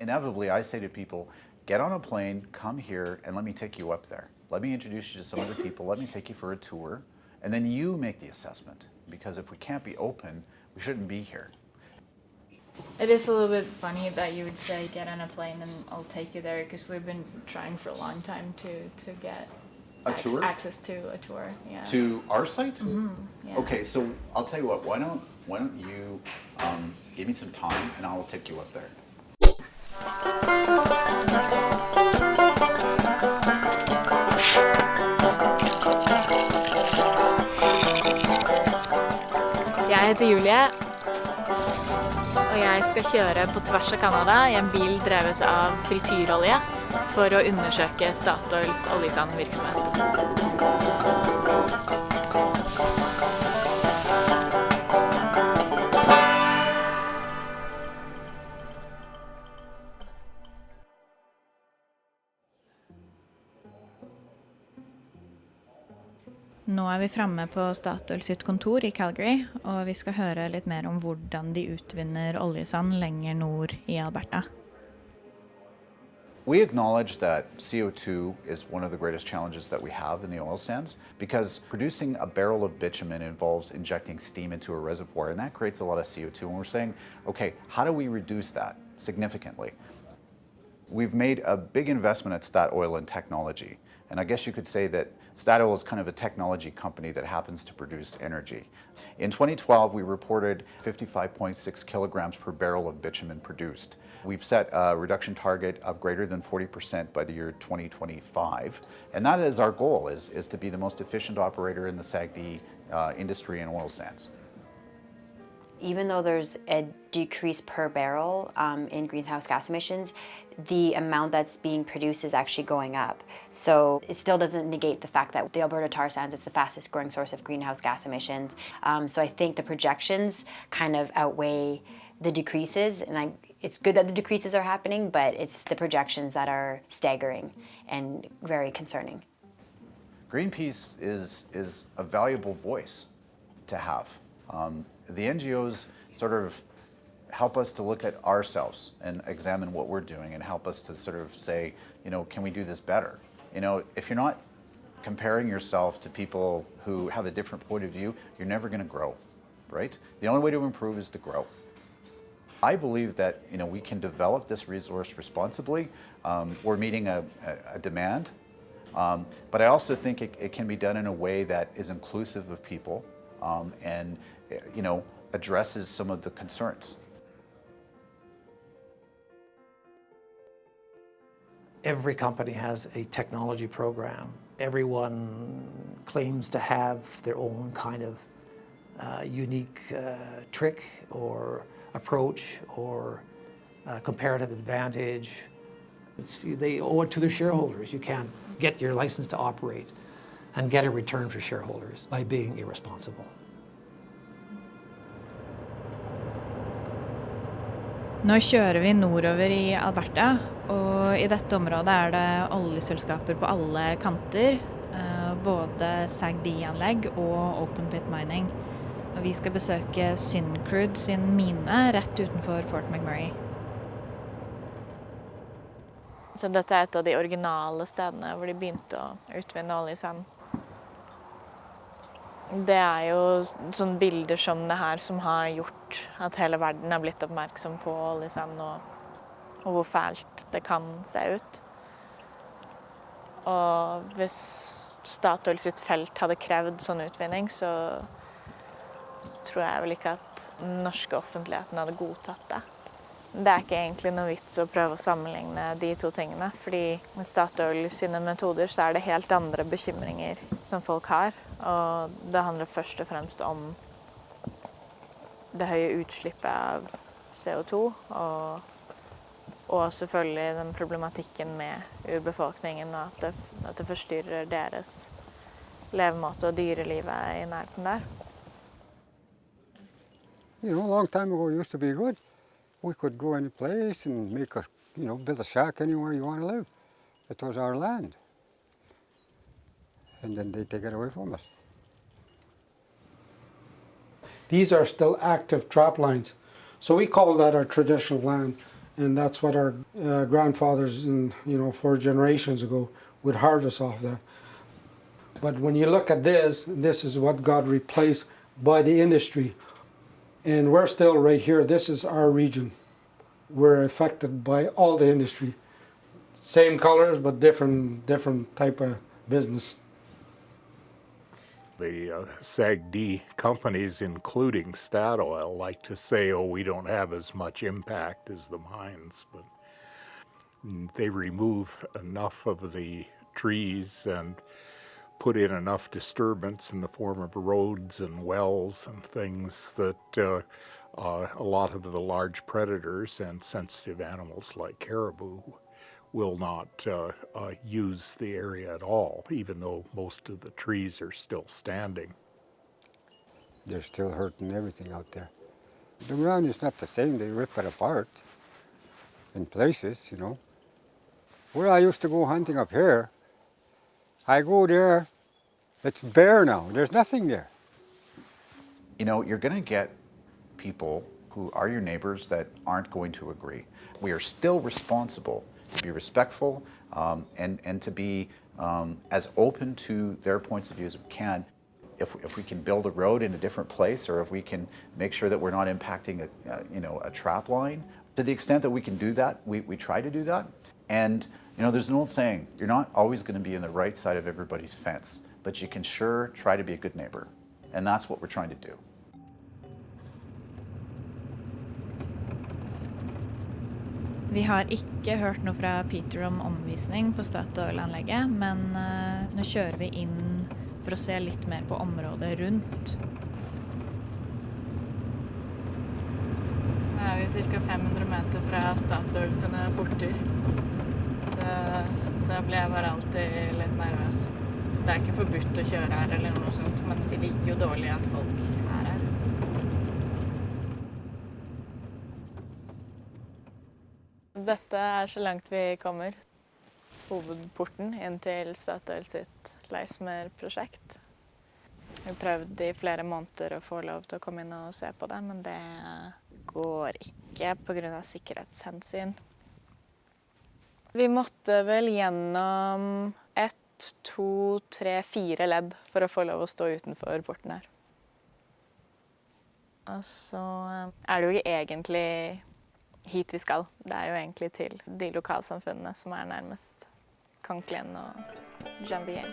Inevitably, I say to people, get on a plane, come here, and let me take you up there. Let me introduce you to some of the people, let me take you for a tour, and then you make the assessment. Because if we can't be open, we shouldn't be here. It is a little bit funny that you would say get on a plane and I'll take you there, because we've been trying for a long time to get tour? access to a tour. Yeah. To our site? Mm-hmm. Yeah. Okay, so I'll tell you what. Why don't you give me some time and I'll take you up there. Jeg heter Julie, og jeg skal kjøre på tvers av Canada i en bil drevet av frityrolje for å undersøke Statoils oljesandvirksomhet. Nå vi framme på Statoil sitt kontor i Calgary, og vi skal høre litt mer om hvordan de utvinner oljesand lenger nord i Alberta. We acknowledge that CO2 is one of the greatest challenges that we have in the oil sands, because producing a barrel of bitumen involves injecting steam into a reservoir, and that creates a lot of CO2. And we're saying, okay, how do we reduce that significantly? We've made a big investment at Statoil in technology. And I guess you could say that Statoil is kind of a technology company that happens to produce energy. In 2012, we reported 55.6 kilograms per barrel of bitumen produced. We've set a reduction target of greater than 40% by the year 2025. And that is our goal, is to be the most efficient operator in the SAGD industry in oil sands. Even though there's a decrease per barrel in greenhouse gas emissions, the amount that's being produced is actually going up. So it still doesn't negate the fact that the Alberta tar sands is the fastest growing source of greenhouse gas emissions. So I think the projections kind of outweigh the decreases, and it's good that the decreases are happening, but it's the projections that are staggering and very concerning. Greenpeace is a valuable voice to have. The NGOs sort of help us to look at ourselves and examine what we're doing and help us to sort of say, you know, can we do this better? You know, if you're not comparing yourself to people who have a different point of view, you're never going to grow, right? The only way to improve is to grow. I believe that, you know, we can develop this resource responsibly. We're meeting a demand, but I also think it can be done in a way that is inclusive of people and, you know, addresses some of the concerns. Every company has a technology program. Everyone claims to have their own kind of unique trick or approach or comparative advantage. They owe it to their shareholders. You can't get your license to operate and get a return for shareholders by being irresponsible. Nå kjører vi nordover i Alberta, og i dette området det oljeselskaper på alle kanter, både SAGD-anlegg og open pit mining. Og vi skal besøke Syncrude sin mine rett utenfor Fort McMurray. Så dette et av de originale stedene hvor de begynte å utvinne oljesand. Det jo sånne bilder som det her som har gjort at hele verden har blitt oppmerksom på oljesand og hvor fælt det kan se ut. Og hvis Statoil sitt felt hadde krevd sånn utvinning, så tror jeg vel ikke at den norske offentligheten hadde godtatt det. Det ikke egentlig noe vits å prøve å sammenligne de to tingene, fordi med Statoil sine metoder så det helt andre bekymringer som folk har, og det handler først og fremst om det høye utslippet av CO2, og selvfølgelig den problematikken med urbefolkningen, og at det forstyrrer deres levemåte og dyrelivet i nærheten der. You know, a long time ago it used to be good. We could go any place and make a, you know, build a shack anywhere you want to live. It was our land. And then they take it away from us. These are still active trap lines. So we call that our traditional land. And that's what our grandfathers, and 4 generations ago, would harvest off that. But when you look at this is what got replaced by the industry. And we're still right here. This is our region. We're affected by all the industry. Same colors, but different type of business. The SAGD companies, including Statoil, like to say, oh, we don't have as much impact as the mines, but they remove enough of the trees and put in enough disturbance in the form of roads and wells and things that a lot of the large predators and sensitive animals like caribou will not use the area at all, even though most of the trees are still standing. They're still hurting everything out there. The ground is not the same. They rip it apart in places, Where I used to go hunting up here, I go there, it's bare now. There's nothing there. You're going to get people who are your neighbors that aren't going to agree. We are still responsible to be respectful and to be as open to their points of view as we can. If we can build a road in a different place, or if we can make sure that we're not impacting a trap line, to the extent that we can do that, we try to do that. And there's an old saying, you're not always going to be on the right side of everybody's fence, but you can sure try to be a good neighbor. And that's what we're trying to do. Vi har ikke hørt noe fra Peter om omvisning på Statoil-anlegget, men nå kjører vi inn for å se litt mer på området rundt. Nå er vi ca. 500 meter fra Statoil sine porter, så da blir jeg bare alltid litt nervøs. Det er ikke forbudt å kjøre her eller noe sånt, men de liker jo dårlig at folk er her. Dette er så langt vi kommer. Hovedporten inn til Statoil sitt Leismer-prosjekt. Vi har prøvd i flere måneder å få lov til å komme inn og se på det, men det går ikke på grunn av sikkerhetshensyn. Vi måtte vel gjennom 1, 2, 3, 4 ledd for å få lov å stå utenfor porten her. Og så er det jo ikke egentlig hit vi skal. Det er jo egentlig til de lokalsamfunnene som er nærmest Conklin og Jambien.